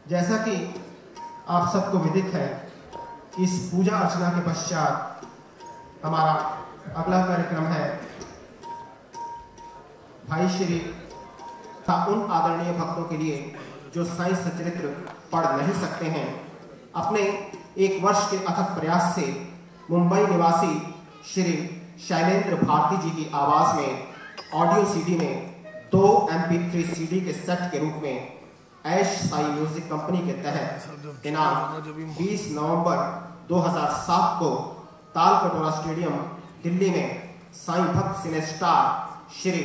जैसा कि आप सबको विदित है कि इस पूजा अर्चना के पश्चात हमारा अगला कार्यक्रम है भाई श्री था उन आदरणीय भक्तों के लिए जो साईं सचरित्र पढ़ नहीं सकते हैं। अपने 1 वर्ष के अथक प्रयास से मुंबई निवासी श्री शैलेंद्र भारती जी की आवाज में ऑडियो सीडी में 2 MP3 सीडी के सेट के रूप में ऐश साई म्यूजिक कंपनी के तहत दिनांक 20 नवंबर 2007 को तालकटोरा स्टेडियम दिल्ली में साईं भक्त सिनेस्टार श्री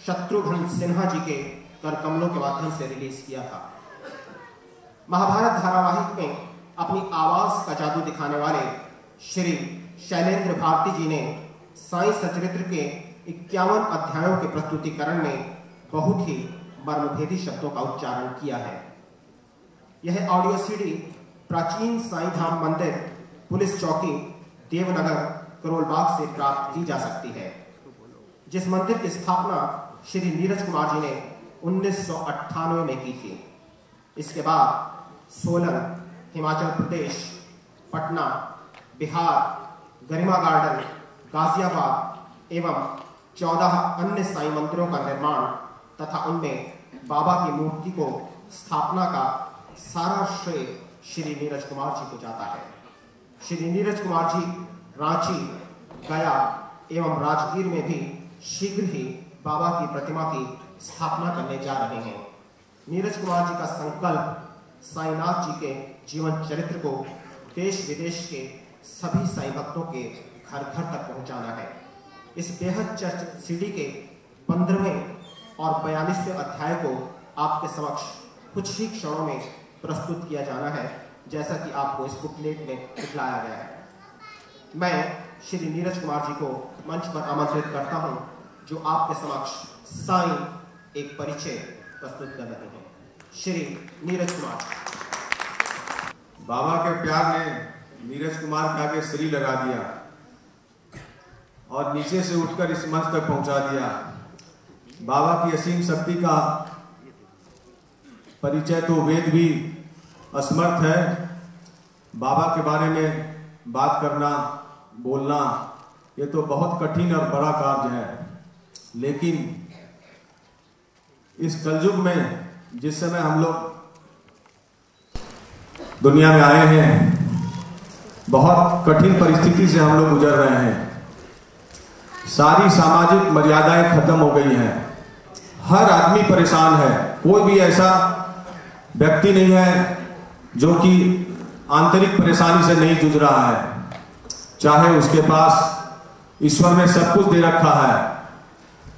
शत्रुघ्न सिन्हा जी के कर कमलों के माध्यम से रिलीज किया था। महाभारत धारावाहिक में अपनी आवाज का जादू दिखाने वाले श्री शैलेंद्र भारती जी ने साईं सचरित्र के 51 अध्यायों के प्रस्तुतिकरण में बहुत ही मर्मभेदी शब्दों का उच्चारण किया है। यह ऑडियो सीडी प्राचीन साईं धाम मंदिर, पुलिस चौकी, देवनगर, करोल बाग से प्राप्त की जा सकती है, जिस मंदिर की स्थापना श्री नीरज कुमार जी ने 1998 में की थी। इसके बाद सोलन, हिमाचल प्रदेश, पटना, बिहार, गरिमा गार्डन, गाजियाबाद एवं 14 अन्य साईं मंदिरों का निर्माण तथा उनमें बाबा की मूर्ति को स्थापना का सारा श्रेय श्री नीरज कुमार जी को जाता है। श्री नीरज कुमार जी रांची, गया एवं राजगीर में भी शीघ्र ही बाबा की प्रतिमा की स्थापना करने जा रहे हैं। नीरज कुमार जी का संकल्प साईनाथ जी के जीवन चरित्र को देश विदेश के सभी साईं भक्तों के घर घर तक पहुंचाना है। इस बेहद चर्चित सीडी के 15वें और 42वें अध्याय को आपके समक्ष कुछ ही क्षणों में प्रस्तुत किया जाना है, जैसा कि आपको इस बुकलेट में दिखलाया गया है। मैं श्री नीरज कुमार जी को मंच पर आमंत्रित करता हूं, जो आपके समक्ष साईं एक परिचय प्रस्तुत कर रहे हैं। श्री नीरज कुमार। बाबा के प्यार ने नीरज कुमार के आगे श्री लगा दिया और नीचे से उठकर इस मंच तक पहुंचा दिया। बाबा की असीम शक्ति का परिचय तो वेद भी असमर्थ है। बाबा के बारे में बात करना, बोलना, ये तो बहुत कठिन और बड़ा कार्य है। लेकिन इस कलयुग में जिस समय हम लोग दुनिया में आए हैं, बहुत कठिन परिस्थिति से हम लोग गुजर रहे हैं। सारी सामाजिक मर्यादाएं खत्म हो गई हैं। हर आदमी परेशान है। कोई भी ऐसा व्यक्ति नहीं है जो कि आंतरिक परेशानी से नहीं जूझ रहा है। चाहे उसके पास ईश्वर ने सब कुछ दे रखा है,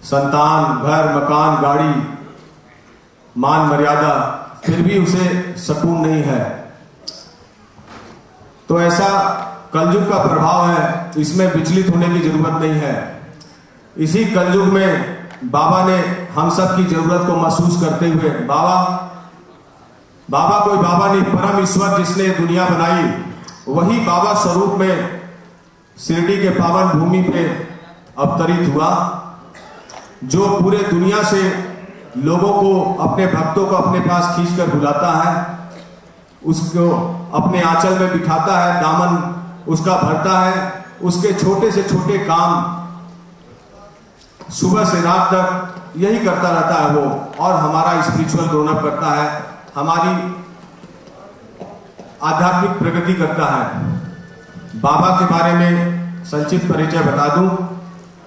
संतान, घर, मकान, गाड़ी, मान मर्यादा, फिर भी उसे सुकून नहीं है। तो ऐसा कलयुग का प्रभाव है, इसमें विचलित होने की जरूरत नहीं है। इसी कलयुग में बाबा ने हम सब की जरूरत को महसूस करते हुए, बाबा कोई बाबा नहीं, परम ईश्वर जिसने दुनिया बनाई, वही बाबा स्वरूप में शिरडी के पावन भूमि पे अवतरित हुआ, जो पूरे दुनिया से लोगों को, अपने भक्तों को अपने पास खींचकर बुलाता है, उसको अपने आंचल में बिठाता है, दामन उसका भरता है। उसके छोटे से छोटे काम सुबह से रात तक यही करता रहता है वो, और हमारा स्पिरिचुअल ग्रोन अप करता है, हमारी आध्यात्मिक प्रगति करता है। बाबा के बारे में संक्षिप्त परिचय बता दूं।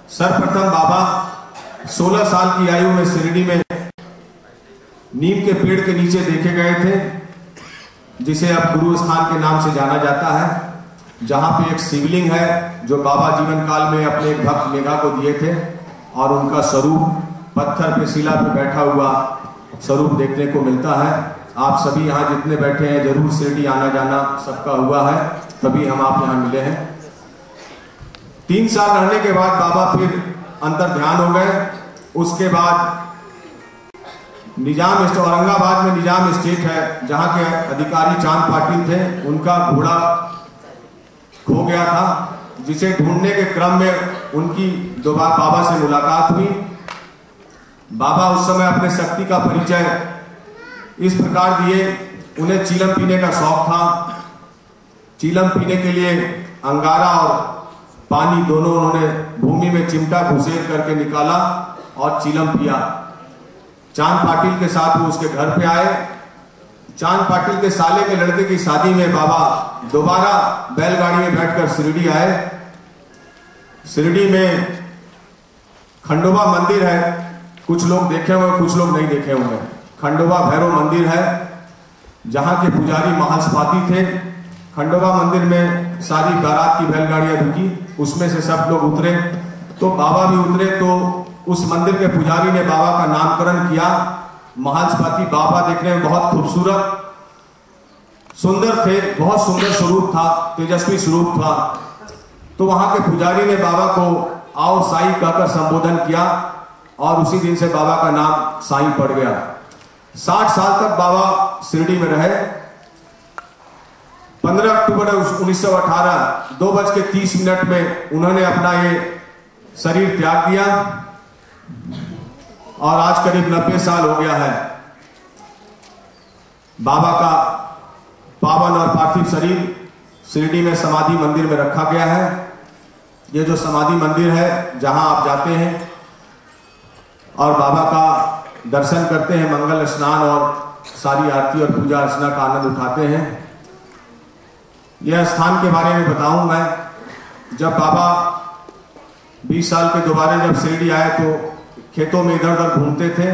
सर्वप्रथम बाबा 16 साल की आयु में शिरडी में नीम के पेड़ के नीचे देखे गए थे, जिसे अब गुरु स्थान के नाम से जाना जाता है, जहां पे एक शिवलिंग है जो बाबा जीवन काल में अपने भक्त मेघा को दिए थे, और उनका स्वरूप पत्थर पे, शिला पे बैठा हुआ स्वरूप देखने को मिलता है। आप सभी यहाँ जितने बैठे हैं, जरूर शिरडी आना जाना सबका हुआ है, तभी हम आप यहाँ मिले हैं। 3 साल रहने के बाद बाबा फिर अंतर ध्यान हो गए। उसके बाद निजाम स्टेट, औरंगाबाद में निजाम स्टेट है, जहां के अधिकारी चांद पाटिल थे, उनका घोड़ा खो गया था, जिसे ढूंढने के क्रम में उनकी दोबारा बाबा से मुलाकात हुई। बाबा उस समय अपने शक्ति का परिचय इस प्रकार दिए उन्हें चीलम पीने का शौक था। चीलम पीने के लिए अंगारा और पानी दोनों उन्होंने भूमि में चिमटा घुसेड़ करके निकाला और चीलम पिया। चांद पाटिल के साथ वो उसके घर पे आए। चांद पाटिल के साले के लड़के की शादी में बाबा दोबारा बैलगाड़ी में बैठकर शिरडी आए। शिरडी में खंडोबा मंदिर है, कुछ लोग देखे हुए, कुछ लोग नहीं देखे हुए। खंडोबा भैरव मंदिर है जहां के पुजारी महास्पाती थे। खंडोबा मंदिर में सारी बारात की बैलगाड़ियां रुकी, उसमें से सब लोग उतरे तो बाबा भी उतरे। तो उस मंदिर के पुजारी ने बाबा का नामकरण किया। महास्पाती बाबा देखने में बहुत खूबसूरत सुंदर थे, बहुत सुंदर स्वरूप था, तेजस्वी स्वरूप था। तो वहां के पुजारी ने बाबा को आओ साईं कहकर संबोधन किया और उसी दिन से बाबा का नाम साईं पड़ गया। 60 साल तक बाबा शिरडी में रहे। 15 अक्टूबर 1918 2:30 में उन्होंने अपना ये शरीर त्याग दिया और आज करीब 90 साल हो गया है। बाबा का पावन और पार्थिव शरीर शिरडी में समाधि मंदिर में रखा गया है। ये जो समाधि मंदिर है जहां आप जाते हैं और बाबा का दर्शन करते हैं, मंगल स्नान और सारी आरती और पूजा अर्चना का आनंद उठाते हैं। यह स्थान के बारे में बताऊं मैं, जब बाबा 20 साल के दोबारा जब शिरडी आए तो खेतों में इधर उधर घूमते थे।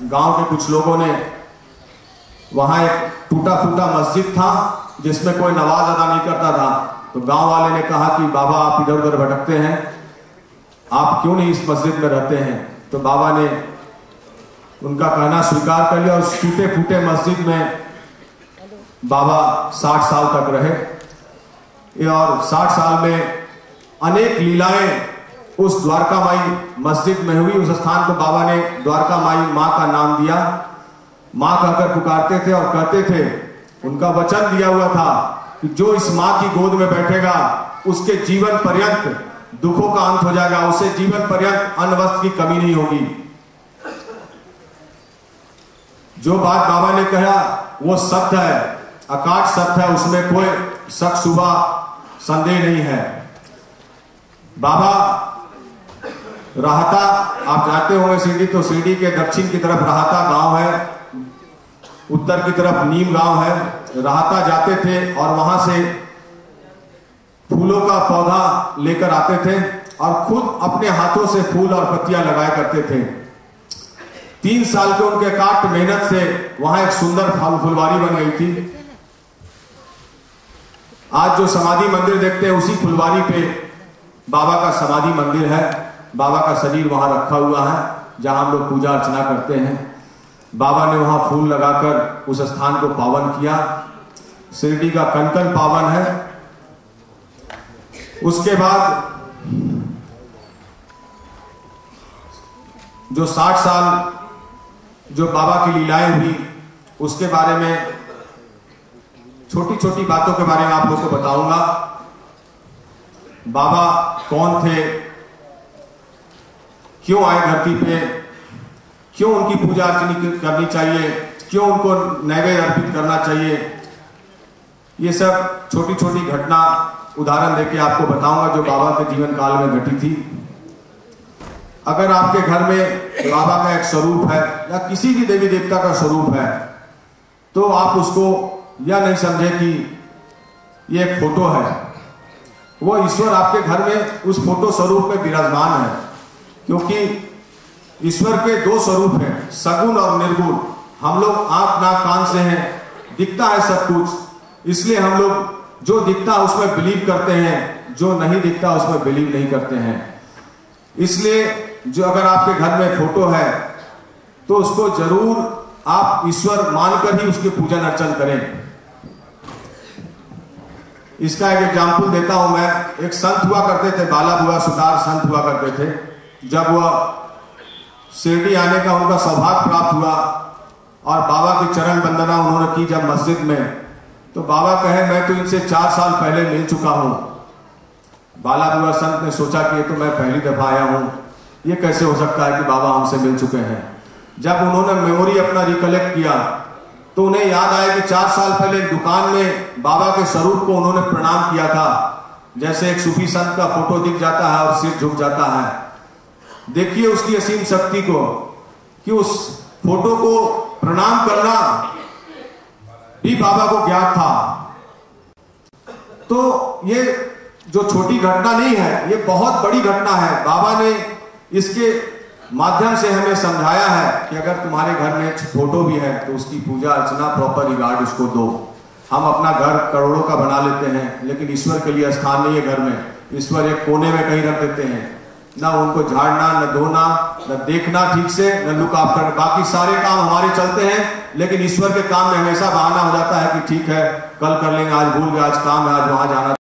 गांव के कुछ लोगों ने वहां एक टूटा फूटा मस्जिद था जिसमें कोई नमाज अदा नहीं करता था। तो गांव वाले ने कहा कि बाबा आप इधर उधर भटकते हैं, आप क्यों नहीं इस मस्जिद में रहते हैं। तो बाबा ने उनका कहना स्वीकार कर लिया और उस टूटे फूटे मस्जिद में बाबा 60 साल तक रहे। और 60 साल में अनेक लीलाएं उस द्वारका माई मस्जिद में हुई। उस स्थान को बाबा ने द्वारका माई माँ का नाम दिया। माँ कहकर पुकारते थे और कहते थे, उनका वचन दिया हुआ था कि जो इस माँ की गोद में बैठेगा उसके जीवन पर्यंत दुखों का अंत हो जाएगा, उसे जीवन पर्यंत अन्न वस्त्र की कमी नहीं होगी। जो बात बाबा ने कहा वो सत्य है, अकाट सत्य है, उसमें कोई शक शुबा संदेह नहीं है। बाबा राहता आप जाते होंगे शिरडी, तो शिरडी के दक्षिण की तरफ राहता गांव है, उत्तर की तरफ नीम गांव है। राहता जाते थे और वहां से फूलों का पौधा लेकर आते थे और खुद अपने हाथों से फूल और पत्तियां लगाया करते थे। 3 साल के उनके काट मेहनत से वहां एक सुंदर फुलवारी बन गई थी। आज जो समाधि मंदिर देखते हैं उसी फुलवारी पे बाबा का समाधि मंदिर है। बाबा का शरीर वहां रखा हुआ है जहां हम लोग पूजा अर्चना करते हैं। बाबा ने वहां फूल लगाकर उस स्थान को पावन किया। शिरडी का कन पावन है। उसके बाद जो 60 साल जो बाबा की लीलाएं हुई उसके बारे में छोटी छोटी बातों के बारे में आप लोग को बताऊंगा। बाबा कौन थे, क्यों आए धरती पे, क्यों उनकी पूजा अर्चना करनी चाहिए, क्यों उनको नैवेद्य अर्पित करना चाहिए, ये सब छोटी छोटी घटना उदाहरण देके आपको बताऊंगा जो बाबा के जीवन काल में घटी थी। अगर आपके घर में बाबा का एक स्वरूप है या किसी भी देवी देवता का स्वरूप है तो आप उसको यह नहीं समझे कि ये एक फोटो है। वो ईश्वर आपके घर में उस फोटो स्वरूप में विराजमान है, क्योंकि ईश्वर के 2 स्वरूप हैं, सगुण और निर्गुण। हम लोग आंख नाक कान से हैं, दिखता है सब कुछ, इसलिए हम लोग जो दिखता है उसमें बिलीव करते हैं, जो नहीं दिखता उसमें बिलीव नहीं करते हैं। इसलिए जो अगर आपके घर में फोटो है तो उसको जरूर आप ईश्वर मानकर ही उसके पूजन अर्चन करें। इसका एक एग्जाम्पल देता हूं मैं। एक संत हुआ करते थे, बाला बुआ सुतार संत हुआ करते थे। जब वह शिरडी आने का उनका सौभाग्य प्राप्त हुआ और बाबा की चरण वंदना उन्होंने की जब मस्जिद में, तो बाबा कहे मैं तो इनसे 4 साल पहले मिल चुका हूं। बाला बुआ संत ने सोचा कि ये तो मैं पहली दफा आया हूं, ये कैसे हो सकता है कि बाबा हमसे मिल चुके हैं। जब उन्होंने मेमोरी अपना रिकलेक्ट किया तो उन्हें याद आया कि 4 साल पहले एक दुकान में बाबा के स्वरूप को उन्होंने प्रणाम किया था। जैसे एक सूफी संत का फोटो दिख जाता है और सिर झुक जाता है। देखिए उसकी असीम शक्ति को कि उस फोटो को प्रणाम करना भी बाबा को ज्ञात था। तो ये जो छोटी घटना नहीं है, ये बहुत बड़ी घटना है। बाबा ने इसके माध्यम से हमें समझाया है कि अगर तुम्हारे घर में फोटो भी है तो उसकी पूजा अर्चना, प्रॉपर रिगार्ड उसको दो। हम अपना घर करोड़ों का बना लेते हैं, लेकिन ईश्वर के लिए स्थान नहीं है घर में। ईश्वर एक कोने में कहीं रख देते हैं। ना उनको झाड़ना, न धोना, न देखना ठीक से, न लुक आफ्टर, बाकी सारे काम हमारे चलते हैं, लेकिन ईश्वर के काम में हमेशा बहाना हो जाता है कि ठीक है कल कर लेंगे, आज भूल गए, आज काम है, आज वहां जाना।